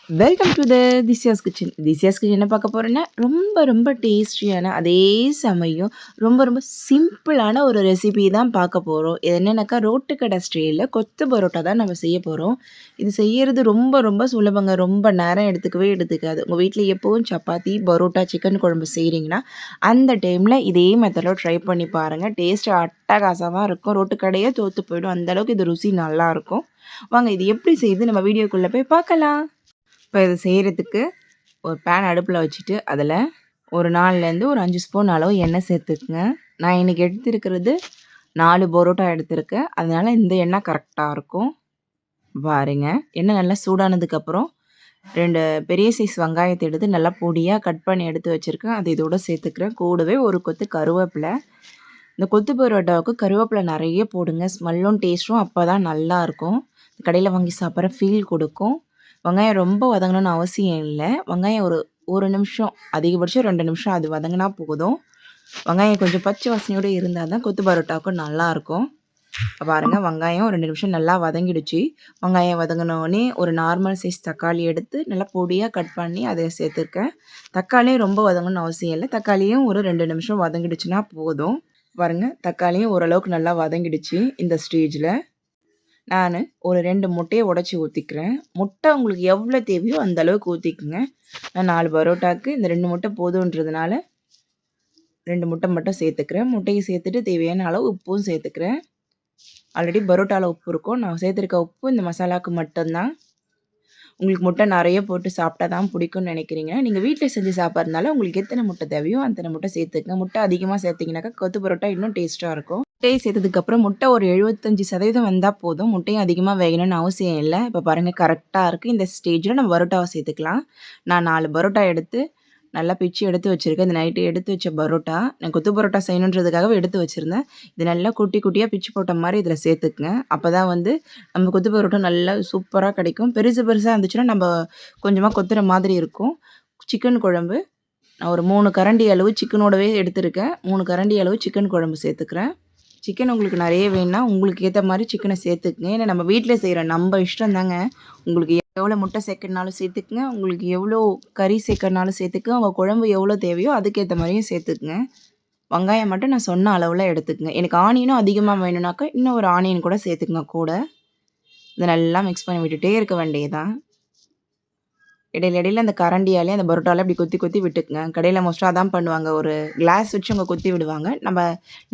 Welcome to திஸ்யாஸ் kitchen. திஸ்யாஸ் kitchen என்ன பார்க்க போகிறோன்னா ரொம்ப ரொம்ப டேஸ்டியான அதே சமயம் ரொம்ப ரொம்ப சிம்பிளான ஒரு ரெசிபி தான் பார்க்க போகிறோம். இது என்னென்னாக்கா ரோட்டுக்கடை ஸ்டைலில் கொத்து பரோட்டா தான் நம்ம செய்ய போகிறோம். இது செய்கிறது ரொம்ப ரொம்ப சுலபங்க. ரொம்ப நேரம் எடுத்துக்காது. உங்கள் வீட்டில் எப்போவும் சப்பாத்தி பரோட்டா சிக்கன் குழம்பு செய்கிறீங்கன்னா அந்த டைமில் இதே மெத்தடில் ட்ரை பண்ணி பாருங்கள். டேஸ்ட் அட்டகாசமாக இருக்கும். ரோட்டுக்கடையே தோற்று போயிடும். அந்தளவுக்கு இது ருசி நல்லாயிருக்கும். வாங்க இது எப்படி செய்யுது நம்ம வீடியோக்குள்ளே போய் பார்க்கலாம். இப்போ இது செய்கிறதுக்கு ஒரு பேன் அடுப்பில் வச்சுட்டு அதில் ஒரு 4லேருந்து ஒரு 5 ஸ்பூன் அளவு எண்ணெய் சேர்த்துக்குங்க. நான் இன்றைக்கி எடுத்துருக்கிறது 4 பரோட்டா எடுத்திருக்கேன். அதனால் இந்த எண்ணெய் கரெக்டாக இருக்கும். பாருங்க, எண்ணெய் நல்லா சூடானதுக்கப்புறம் 2 பெரிய சைஸ் வெங்காயத்தை எடுத்து நல்லா பொடியாக கட் பண்ணி எடுத்து வச்சுருக்கேன். அது இதோடு சேர்த்துக்கிறேன். கூடவே ஒரு கொத்து கருவேப்பிலை. இந்த கொத்து பரோட்டாவுக்கு கருவேப்பிலை நிறைய போடுங்க. ஸ்மெல்லும் டேஸ்ட்டும் அப்போ தான் நல்லாயிருக்கும். கடையில் வாங்கி சாப்பிட்ற ஃபீல் கொடுக்கும். வெங்காயம் ரொம்ப வதங்கணும்னு அவசியம் இல்லை. வெங்காயம் ஒரு நிமிஷம், அதிகபட்சம் 2 நிமிஷம் அது வதங்கினா போதும். வெங்காயம் கொஞ்சம் பச்சை வாசனையோடு இருந்தால் தான் கொத்து பரோட்டாவுக்கு நல்லாயிருக்கும். பாருங்கள், வெங்காயம் 2 நிமிஷம் நல்லா வதங்கிடுச்சு. வெங்காயம் வதங்கினோடனே ஒரு நார்மல் சைஸ் தக்காளி எடுத்து நல்லா பொடியாக கட் பண்ணி அதை சேர்த்துருக்கேன். தக்காளியும் ரொம்ப வதங்கணும்னு அவசியம் இல்லை. தக்காளியும் ஒரு 2 நிமிஷம் வதங்கிடுச்சுன்னா போதும். பாருங்கள், தக்காளியும் ஓரளவுக்கு நல்லா வதங்கிடுச்சு. இந்த ஸ்டேஜில் நான் ஒரு 2 முட்டையை உடச்சி ஊற்றிக்கிறேன். முட்டை உங்களுக்கு எவ்வளோ தேவையோ அந்த அளவுக்கு ஊற்றிக்குங்க. நான் 4 பரோட்டாவுக்கு இந்த 2 முட்டை போதுன்றதுனால 2 முட்டை மட்டும் சேர்த்துக்கிறேன். முட்டையை சேர்த்துட்டு தேவையான அளவு உப்பும் சேர்த்துக்கிறேன். ஆல்ரெடி பரோட்டாவில் உப்பு இருக்கும். நான் சேர்த்துருக்க உப்பு இந்த மசாலாவுக்கு மட்டும்தான். உங்களுக்கு முட்டை நிறைய போட்டு சாப்பிட்டா தான் பிடிக்கும்னு நினைக்கிறீங்கன்னா நீங்கள் வீட்டில் செஞ்சு சாப்பிட்றதுனால உங்களுக்கு எத்தனை முட்டை தேவையோ அத்தனை முட்டை சேர்த்துக்கங்க. முட்டை அதிகமாக சேர்த்திங்கனாக்கா கொத்து பரோட்டா இன்னும் டேஸ்ட்டாக இருக்கும். முட்டையை சேர்த்ததுக்கப்புறம் முட்டை ஒரு 75% வந்தால் போதும். முட்டையும் அதிகமாக வேகணும்னு அவசியம் இல்லை. இப்போ பாருங்கள், கரெக்டாக இருக்குது. இந்த ஸ்டேஜில் நம்ம பரோட்டாவை சேர்த்துக்கலாம். நான் 4 பரோட்டா எடுத்து நல்லா பிச்சு எடுத்து வச்சுருக்கேன். இந்த நைட்டு எடுத்து வச்ச பரோட்டா, நான் கொத்து பரோட்டா செய்யணுன்றதுக்காகவே எடுத்து வச்சுருந்தேன். இது நல்லா குட்டி குட்டியாக பிச்சு போட்ட மாதிரி இதில் சேர்த்துக்குங்க. அப்போ தான் வந்து நம்ம கொத்து பரோட்டா நல்லா சூப்பராக கிடைக்கும். பெருசு பெருசாக இருந்துச்சுன்னா நம்ம கொஞ்சமாக கொத்துற மாதிரி இருக்கும். சிக்கன் குழம்பு நான் ஒரு 3 கரண்டி அளவு சிக்கனோடவே எடுத்துருக்கேன். 3 கரண்டி அளவு சிக்கன் குழம்பு சேர்த்துக்கிறேன். சிக்கன் உங்களுக்கு நிறைய வேணும்னா உங்களுக்கு ஏற்ற மாதிரி சிக்கனை சேர்த்துக்குங்க. ஏன்னா நம்ம வீட்டில் செய்கிற நம்ம இஷ்டம் தாங்க. உங்களுக்கு எவ்வளோ முட்டை சேர்க்கறனாலும் சேர்த்துக்குங்க. உங்களுக்கு எவ்வளோ கறி சேர்க்கறனாலும் சேர்த்துக்குங்க. உங்கள் குழம்பு எவ்வளோ தேவையோ அதுக்கேற்ற மாதிரியும் சேர்த்துக்குங்க. வெங்காயம் மட்டும் நான் சொன்ன அளவில் எடுத்துக்குங்க. எனக்கு ஆனியனும் அதிகமாக வேணும்னாக்கா இன்னும் ஒரு ஆனியன் கூட சேர்த்துக்குங்க கூட. இதை நல்லா மிக்ஸ் பண்ணி விட்டுட்டே இருக்க வேண்டியதுதான். இடையில அந்த கரண்டியாலே அந்த பரோட்டாவில் இப்படி கொத்தி கொத்தி விட்டுக்குங்க. கடையில் மோஸ்ட்டாக அதான் பண்ணுவாங்க. ஒரு கிளாஸ் வச்சு அவங்க கொத்தி விடுவாங்க. நம்ம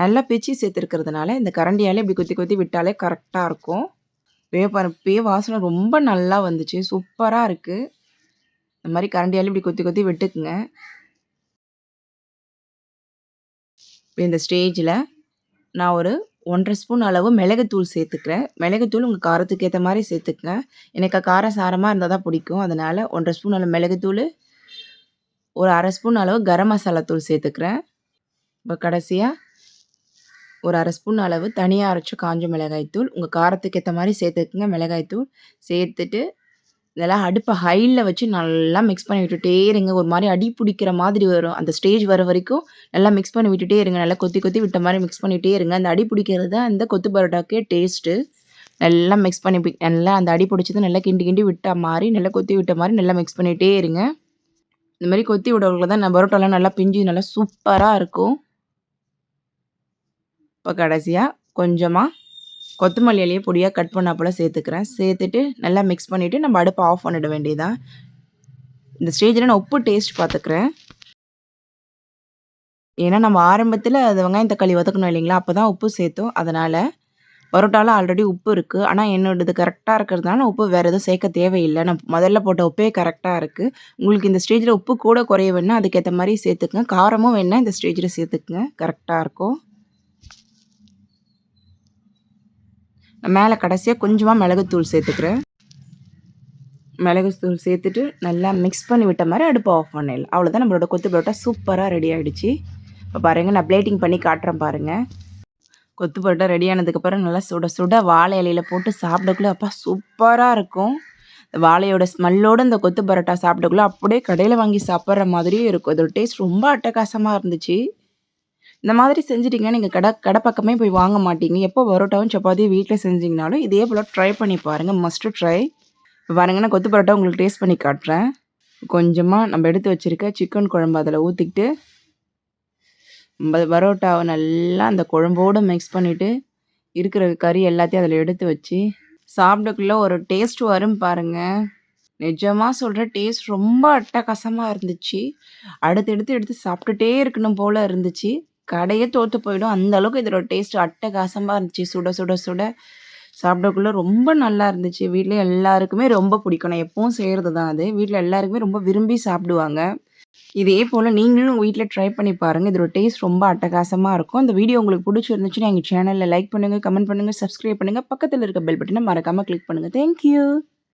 நல்லா பிச்சு சேர்த்துருக்கிறதுனால இந்த கரண்டியாலே இப்படி கொத்தி கொத்தி விட்டாலே கரெக்டாக இருக்கும். இப்பயே வாசனை ரொம்ப நல்லா வந்துச்சு. சூப்பராக இருக்குது. இந்த மாதிரி கரண்டியாலே இப்படி கொத்தி கொத்தி விட்டுக்குங்க. இந்த ஸ்டேஜில் நான் ஒரு 1½ ஸ்பூன் அளவு மிளகுத்தூள் சேர்த்துக்கிறேன். மிளகுத்தூள் உங்கள் காரத்துக்கு ஏற்ற மாதிரி சேர்த்துக்குங்க. எனக்கு காரம் சாரமாக இருந்தால் தான் பிடிக்கும். அதனால் 1½ ஸ்பூன் அளவு மிளகுத்தூள், ஒரு 1/2 ஸ்பூன் அளவு கரம் மசாலா தூள் சேர்த்துக்கிறேன். இப்போ கடைசியாக ஒரு 1/2 ஸ்பூன் அளவு தனியாக அரைச்ச காஞ்ச மிளகாய்த்தூள், உங்கள் காரத்துக்கு ஏற்ற மாதிரி சேர்த்துக்குங்க. மிளகாய்த்தூள் சேர்த்துட்டு இதெல்லாம் அடுப்பை ஹையில் வச்சு நல்லா மிக்ஸ் பண்ணி விட்டுட்டே இருங்க. ஒரு மாதிரி அடி பிடிக்கிற மாதிரி வரும். அந்த ஸ்டேஜ் வர வரைக்கும் நல்லா மிக்ஸ் பண்ணி விட்டுட்டே இருங்க. நல்லா கொத்தி கொத்தி விட்ட மாதிரி மிக்ஸ் பண்ணிகிட்டே இருங்க. அந்த அடி பிடிக்கிறது தான் இந்த கொத்து பரோட்டாக்கே டேஸ்ட்டு. நல்லா மிக்ஸ் பண்ணி நல்லா அந்த அடி பிடிச்சது நல்லா கிண்டி கிண்டி விட்ட மாதிரி நல்லா கொத்தி விட்ட மாதிரி நல்லா மிக்ஸ் பண்ணிகிட்டே இருங்க. இந்த மாதிரி கொத்தி விடவங்களுக்கு தான் நான் பரோட்டாலாம் நல்லா பிஞ்சு நல்லா சூப்பராக இருக்கும். இப்போ கடைசியாக கொஞ்சமாக கொத்தமல்லி இலையை பொடியாக கட் பண்ணாப்போல் சேர்த்துக்கிறேன். சேர்த்துட்டு நல்லா மிக்ஸ் பண்ணிவிட்டு நம்ம அடுப்பை ஆஃப் பண்ணிட வேண்டியதான். இந்த ஸ்டேஜில் நான் உப்பு டேஸ்ட் பார்த்துக்கிறேன். ஏன்னா நம்ம ஆரம்பத்தில் அது வெங்காயம் தக்காளி வதக்கணும் இல்லைங்களா, அப்போ தான் உப்பு சேர்த்தோம். அதனால் பரோட்டாவில் ஆல்ரெடி உப்பு இருக்குது. ஆனால் என்னோடது கரெக்டாக இருக்கிறதுனால நான் உப்பு வேறு எதுவும் சேர்க்க தேவையில்லை. நான் முதல்ல போட்ட உப்பே கரெக்டாக இருக்குது. உங்களுக்கு இந்த ஸ்டேஜில் உப்பு கூட குறைய வேணுன்னா அதுக்கேற்ற மாதிரி சேர்த்துக்குங்க. காரமும் வேணுன்னா இந்த ஸ்டேஜில் சேர்த்துக்குங்க. கரெக்டாக இருக்கும். மேலே கடைசியாக கொஞ்சமாக மிளகுத்தூள் சேர்த்துக்கிறேன். மிளகுத்தூள் சேர்த்துட்டு நல்லா மிக்ஸ் பண்ணி விட்ட மாதிரி அடுப்பை ஆஃப் பண்ணிடலாம். அவ்வளோதான், நம்மளோட கொத்து பரோட்டா சூப்பராக ரெடி ஆகிடுச்சு. இப்போ பாருங்கள், நான் பிளேட்டிங் பண்ணி காட்டுறேன் பாருங்கள். கொத்து பரோட்டா ரெடி ஆனதுக்கப்புறம் நல்லா சுட சுட வாழை இலையில் போட்டு சாப்பிடக்குள்ளே அப்பா சூப்பராக இருக்கும். வாழையோட ஸ்மெல்லோடு இந்த கொத்து பரோட்டா சாப்பிடக்குள்ளே அப்படியே கடையில் வாங்கி சாப்பிட்ற மாதிரியும் இருக்கும். இதோட டேஸ்ட் ரொம்ப அட்டகாசமாக இருந்துச்சு. இந்த மாதிரி செஞ்சிட்டிங்கன்னா நீங்கள் கடை பக்கமே போய் வாங்க மாட்டீங்க. எப்போ பரோட்டாவும் சப்பாத்தியும் வீட்டில் செஞ்சிங்கனாலும் இதே போல் ட்ரை பண்ணி பாருங்கள். Must try. இப்ப பாருங்க நான் கொத்து பரோட்டா உங்களுக்கு டேஸ்ட் பண்ணி காட்டுறேன். கொஞ்சமா நம்ம எடுத்து வச்சிருக்க சிக்கன் குழம்பு அதில ஊத்திக்கிட்டு, பரோட்டாவ நல்லா அந்த குழம்போட மிக்ஸ் பண்ணிட்டு, இருக்கிற கறி எல்லாத்தையும் அதில எடுத்து வச்சு, சாப்பிடக்குள்ள ஒரு டேஸ்ட் வரும் பாருங்க. நிஜமா சொல்றேன் டேஸ்ட் ரொம்ப அட்டகாசமா இருந்துச்சு. அடுத்து எடுத்து சாப்பிட்டுட்டே இருக்கணும் போல இருந்துச்சு. கடையே தோத்து போயிடும். அந்த அளவுக்கு இதோட டேஸ்ட் அட்டகாசமா இருந்துச்சு. சுட சுட சுட சாப்பிடக்குள்ள ரொம்ப நல்லா இருந்துச்சு. வீட்ல எல்லாருக்குமே ரொம்ப பிடிக்கும். நான் எப்பவும் செய்றது தான் அது. வீட்ல எல்லாருக்குமே ரொம்ப விரும்பி சாப்பிடுவாங்க. இதே போல நீங்களும் உங்க வீட்ல ட்ரை பண்ணி பாருங்க. இதோட டேஸ்ட் ரொம்ப அட்டகாசமா இருக்கும். இந்த வீடியோ உங்களுக்கு பிடிச்சிருந்துச்சுன்னா எங்க சேனல்ல லைக் பண்ணுங்க, கமெண்ட் பண்ணுங்க, சப்ஸ்கிரைப் பண்ணுங்க. பக்கத்துல இருக்க பெல் பட்டன மறக்காம கிளிக் பண்ணுங்க. Thank you.